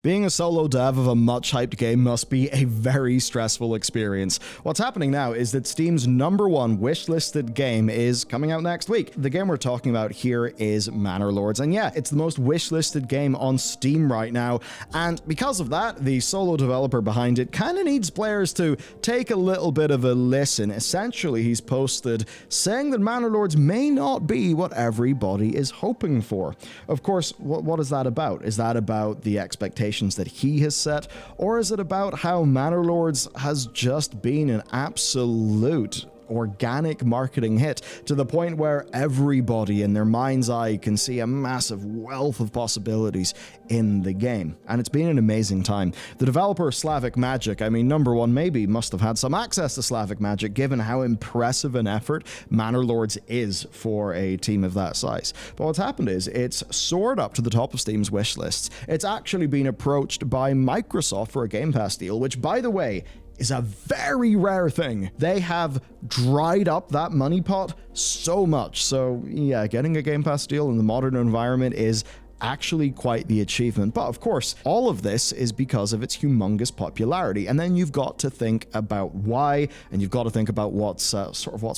Being a solo dev of a much-hyped game must be a very stressful experience. What's happening now is that Steam's #1 wishlisted game is coming out next week. The game we're talking about here is Manor Lords, and yeah, it's the most wishlisted game on Steam right now, and because of that, the solo developer behind it kind of needs players to take a little bit of a listen. Essentially, he's posted saying that Manor Lords may not be what everybody is hoping for. Of course, what is that about? Is that about the expectations that he has set, or is it about how Manor Lords has just been an absolute organic marketing hit to the point where everybody in their mind's eye can see a massive wealth of possibilities in the game? And it's been an amazing time. The developer Slavic Magic, #1 maybe must have had some access to Slavic Magic given how impressive an effort Manor Lords is for a team of that size. But what's happened is it's soared up to the top of Steam's wish lists. It's actually been approached by Microsoft for a Game Pass deal, which, by the way, is a very rare thing. They have dried up that money pot so much. So yeah, getting a Game Pass deal in the modern environment is actually quite the achievement. But of course, all of this is because of its humongous popularity. And then you've got to think about why, and you've got to think about what's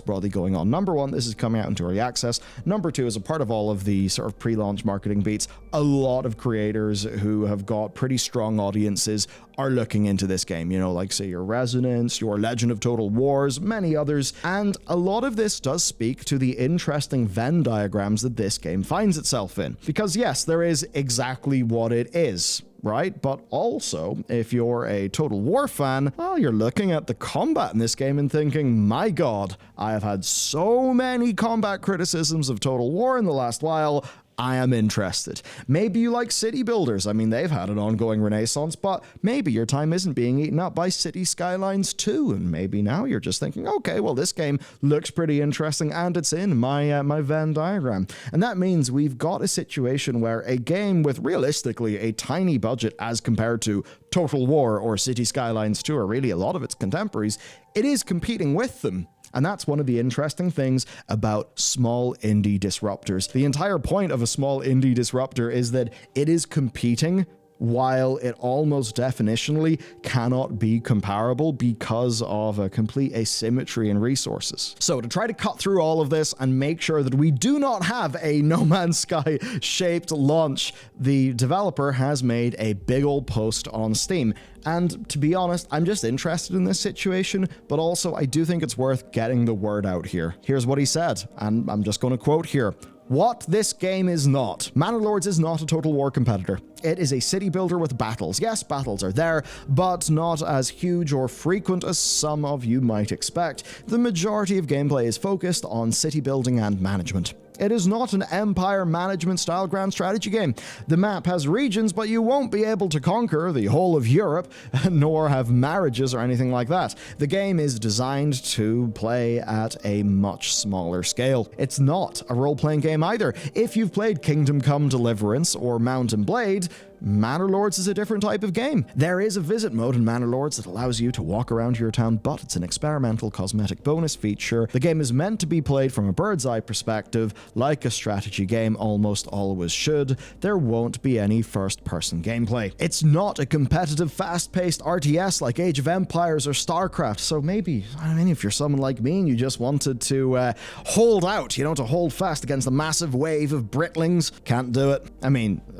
broadly going on. #1, this is coming out into early access. #2, as a part of all of the sort of pre-launch marketing beats, a lot of creators who have got pretty strong audiences are looking into this game, like say your Resonance, your Legend of Total Wars, many others, and a lot of this does speak to the interesting Venn diagrams that this game finds itself in. Because yes, there is exactly what it is, right? But also, if you're a Total War fan, well, you're looking at the combat in this game and thinking, my god, I have had so many combat criticisms of Total War in the last while, I am interested. Maybe you like city builders. They've had an ongoing renaissance, but maybe your time isn't being eaten up by City Skylines 2, and maybe now you're just thinking, okay, well, this game looks pretty interesting, and it's in my Venn diagram. And that means we've got a situation where a game with realistically a tiny budget as compared to Total War or City Skylines 2, or really a lot of its contemporaries, it is competing with them. And that's one of the interesting things about small indie disruptors. The entire point of a small indie disruptor is that it is competing while it almost definitionally cannot be comparable because of a complete asymmetry in resources. So to try to cut through all of this and make sure that we do not have a No Man's Sky shaped launch, the developer has made a big old post on Steam. And to be honest, I'm just interested in this situation, but also I do think it's worth getting the word out here. Here's what he said, and I'm just going to quote here. What this game is not. Manor Lords is not a Total War competitor. It is a city builder with battles. Yes, battles are there, but not as huge or frequent as some of you might expect. The majority of gameplay is focused on city building and management. It is not an empire management style grand strategy game. The map has regions, but you won't be able to conquer the whole of Europe, nor have marriages or anything like that. The game is designed to play at a much smaller scale. It's not a role-playing game either. If you've played Kingdom Come Deliverance or Mount and Blade, Manor Lords is a different type of game. There is a visit mode in Manor Lords that allows you to walk around your town, but it's an experimental cosmetic bonus feature. The game is meant to be played from a bird's eye perspective, like a strategy game almost always should. There won't be any first-person gameplay. It's not a competitive, fast-paced RTS like Age of Empires or StarCraft, so maybe, if you're someone like me and you just wanted to hold out, to hold fast against the massive wave of Britlings, can't do it.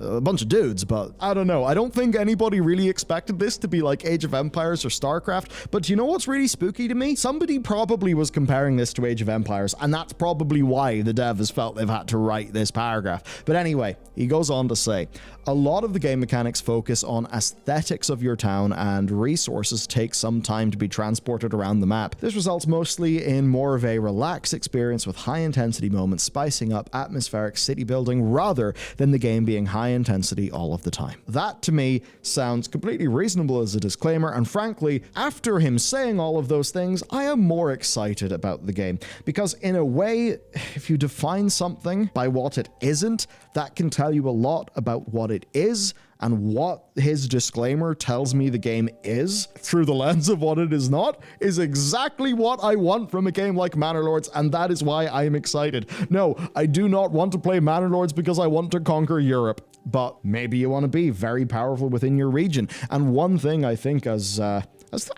A bunch of dudes, but I don't know. I don't think anybody really expected this to be like Age of Empires or StarCraft, but you know what's really spooky to me? Somebody probably was comparing this to Age of Empires, and that's probably why the dev has felt they've had to write this paragraph. But anyway, he goes on to say, a lot of the game mechanics focus on aesthetics of your town, and resources take some time to be transported around the map. This results mostly in more of a relaxed experience with high-intensity moments spicing up atmospheric city building rather than the game being high-intensity all of the time. That, to me, sounds completely reasonable as a disclaimer, and frankly, after him saying all of those things, I am more excited about the game. Because in a way, if you define something by what it isn't, that can tell you a lot about what it is, and what his disclaimer tells me the game is, through the lens of what it is not, is exactly what I want from a game like Manor Lords, and that is why I am excited. No, I do not want to play Manor Lords because I want to conquer Europe. But maybe you want to be very powerful within your region. And one thing I think as I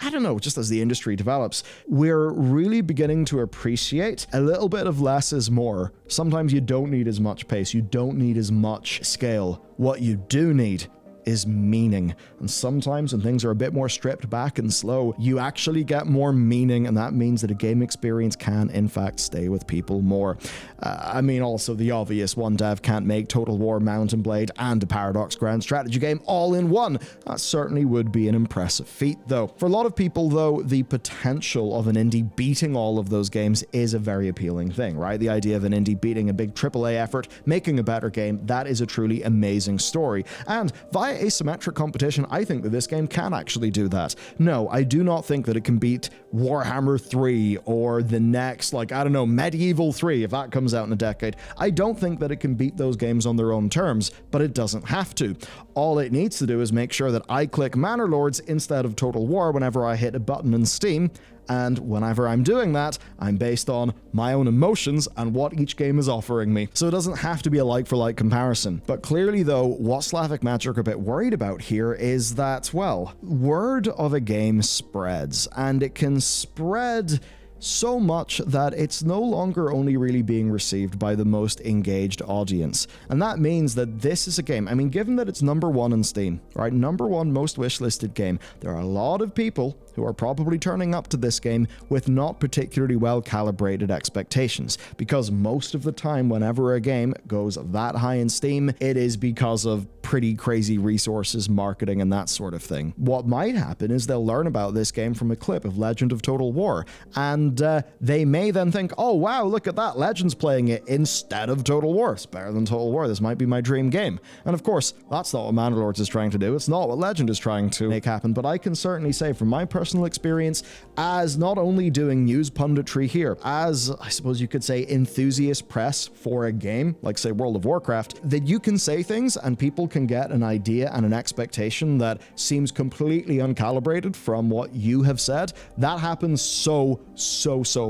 don't know, just as the industry develops, we're really beginning to appreciate a little bit of less is more. Sometimes you don't need as much pace. You don't need as much scale. What you do need is meaning. And sometimes when things are a bit more stripped back and slow, you actually get more meaning, and that means that a game experience can, in fact, stay with people more. I mean, also the obvious, one dev can't make Total War, Mount & Blade, and a Paradox Grand strategy game all in one. That certainly would be an impressive feat, though. For a lot of people, though, the potential of an indie beating all of those games is a very appealing thing, right? The idea of an indie beating a big AAA effort, making a better game, that is a truly amazing story. And via asymmetric competition, I think that this game can actually do that. No, I do not think that it can beat Warhammer 3 or the next, I don't know, Medieval 3, if that comes out in a decade. I don't think that it can beat those games on their own terms, but it doesn't have to. All it needs to do is make sure that I click Manor Lords instead of Total War whenever I hit a button in Steam, and whenever I'm doing that, I'm based on my own emotions and what each game is offering me. So it doesn't have to be a like-for-like comparison. But clearly, though, what Slavic Magic are a bit worried about here is that, well, word of a game spreads, and it can spread so much that it's no longer only really being received by the most engaged audience. And that means that this is a game, I mean, given that it's number one on Steam, right? Number one most wishlisted game, there are a lot of people who are probably turning up to this game with not particularly well-calibrated expectations, because most of the time whenever a game goes that high in Steam, it is because of pretty crazy resources, marketing, and that sort of thing. What might happen is they'll learn about this game from a clip of Legend of Total War, and they may then think, oh wow, look at that, Legend's playing it instead of Total War. It's better than Total War, this might be my dream game. And of course, that's not what Manor Lords is trying to do, it's not what Legend is trying to make happen, but I can certainly say from my personal experience, as not only doing news punditry here, as I suppose you could say enthusiast press for a game, like say World of Warcraft, that you can say things and people can get an idea and an expectation that seems completely uncalibrated from what you have said. That happens so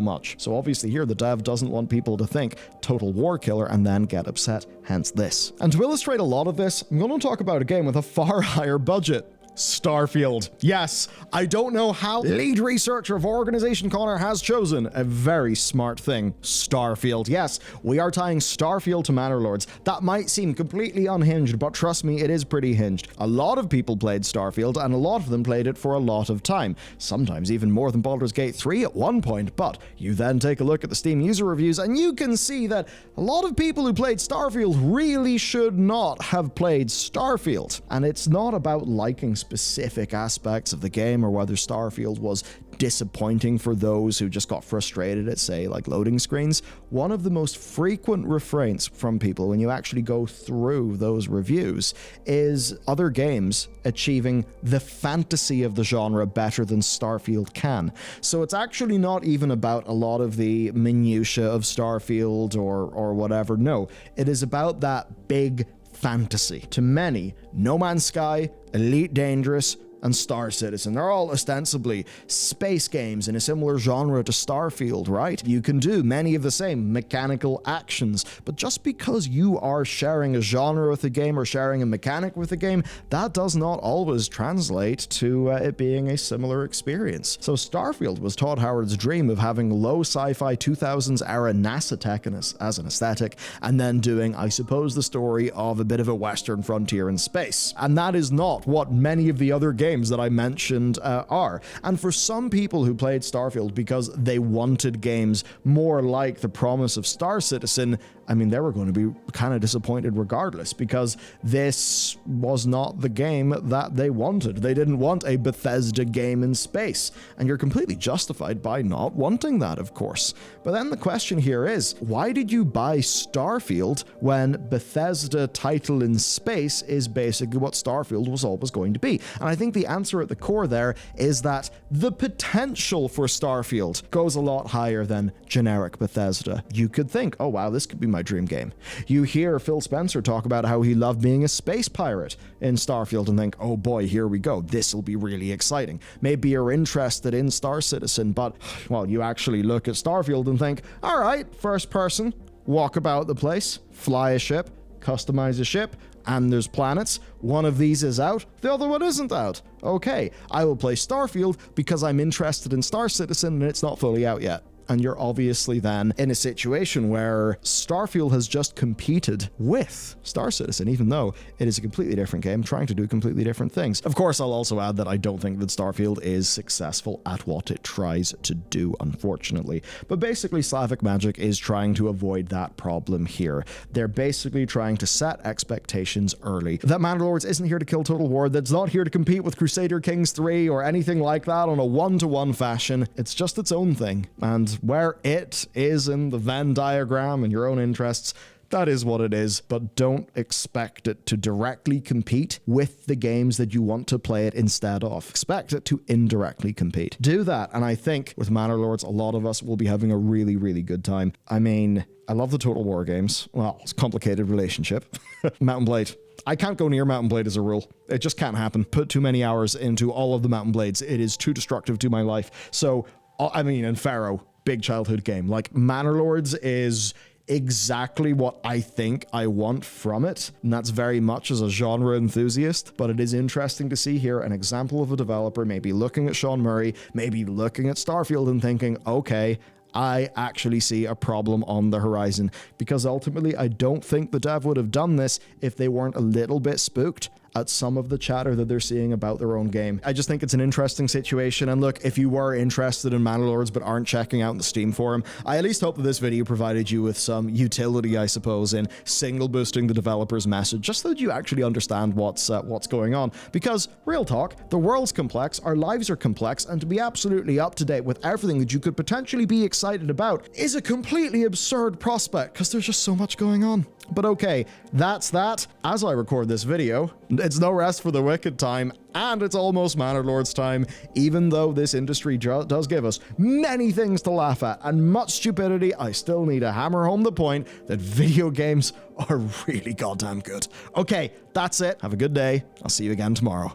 much. So obviously here the dev doesn't want people to think Total War killer and then get upset, hence this. And to illustrate a lot of this, I'm going to talk about a game with a far higher budget. Starfield. Yes, I don't know how lead researcher of Organization Connor has chosen a very smart thing. Starfield. Yes, we are tying Starfield to Manor Lords. That might seem completely unhinged, but trust me, it is pretty hinged. A lot of people played Starfield, and a lot of them played it for a lot of time. Sometimes even more than Baldur's Gate 3 at one point, but you then take a look at the Steam user reviews, and you can see that a lot of people who played Starfield really should not have played Starfield. And it's not about liking specific aspects of the game or whether Starfield was disappointing for those who just got frustrated at, say, like loading screens. One of the most frequent refrains from people when you actually go through those reviews is other games achieving the fantasy of the genre better than Starfield can. So it's actually not even about a lot of the minutiae of Starfield or whatever. No, it is about that big fantasy. To many, No Man's Sky, Elite Dangerous, and Star Citizen. They're all ostensibly space games in a similar genre to Starfield, right? You can do many of the same mechanical actions, but just because you are sharing a genre with a game or sharing a mechanic with a game, that does not always translate to it being a similar experience. So Starfield was Todd Howard's dream of having low sci-fi 2000s era NASA tech as an aesthetic, and then doing, I suppose, the story of a bit of a Western frontier in space. And that is not what many of the other games that I mentioned are. And for some people who played Starfield because they wanted games more like the promise of Star Citizen, I mean, they were going to be kind of disappointed regardless, because this was not the game that they wanted. They didn't want a Bethesda game in space, and you're completely justified by not wanting that, of course. But then the question here is, why did you buy Starfield when Bethesda title in space is basically what Starfield was always going to be? And I think the answer at the core there is that the potential for Starfield goes a lot higher than generic Bethesda. You could think, oh wow, this could be my dream game. You hear Phil Spencer talk about how he loved being a space pirate in Starfield and think, oh boy, here we go, this will be really exciting. Maybe you're interested in Star Citizen, but, well, you actually look at Starfield and think, all right, first person, walk about the place, fly a ship, customize a ship, and there's planets. One of these is out, the other one isn't out. Okay, I will play Starfield because I'm interested in Star Citizen and it's not fully out yet. And you're obviously then in a situation where Starfield has just competed with Star Citizen, even though it is a completely different game trying to do completely different things. Of course, I'll also add that I don't think that Starfield is successful at what it tries to do, unfortunately. But basically, Slavic Magic is trying to avoid that problem here. They're basically trying to set expectations early. That Manor Lords isn't here to kill Total War, that's not here to compete with Crusader Kings 3 or anything like that on a one-to-one fashion. It's just its own thing. And where it is in the Venn diagram and your own interests, that is what it is, but don't expect it to directly compete with the games that you want to play it instead of. Expect it to indirectly compete. Do that, and I think with Manor Lords, a lot of us will be having a really, really good time. I mean, I love the Total War games. Well, it's a complicated relationship. Mount & Blade. I can't go near Mount & Blade as a rule. It just can't happen. Put too many hours into all of the Mount & Blades. It is too destructive to my life. So, I mean, and Pharaoh, big childhood game. Like, Manor Lords is exactly what I think I want from it, and that's very much as a genre enthusiast. But it is interesting to see here an example of a developer maybe looking at Sean Murray, maybe looking at Starfield and thinking, okay, I actually see a problem on the horizon, because ultimately I don't think the dev would have done this if they weren't a little bit spooked at some of the chatter that they're seeing about their own game. I just think it's an interesting situation, and look, if you were interested in Manor Lords but aren't checking out the Steam forum, I at least hope that this video provided you with some utility, I suppose, in signal boosting the developer's message, just so that you actually understand what's going on. Because, real talk, the world's complex, our lives are complex, and to be absolutely up to date with everything that you could potentially be excited about is a completely absurd prospect, because there's just so much going on. But okay, that's that. As I record this video, it's no rest for the wicked time, and it's almost Manor Lords time, even though this industry does give us many things to laugh at and much stupidity. I still need to hammer home the point that video games are really goddamn good. Okay, that's it. Have a good day. I'll see you again tomorrow.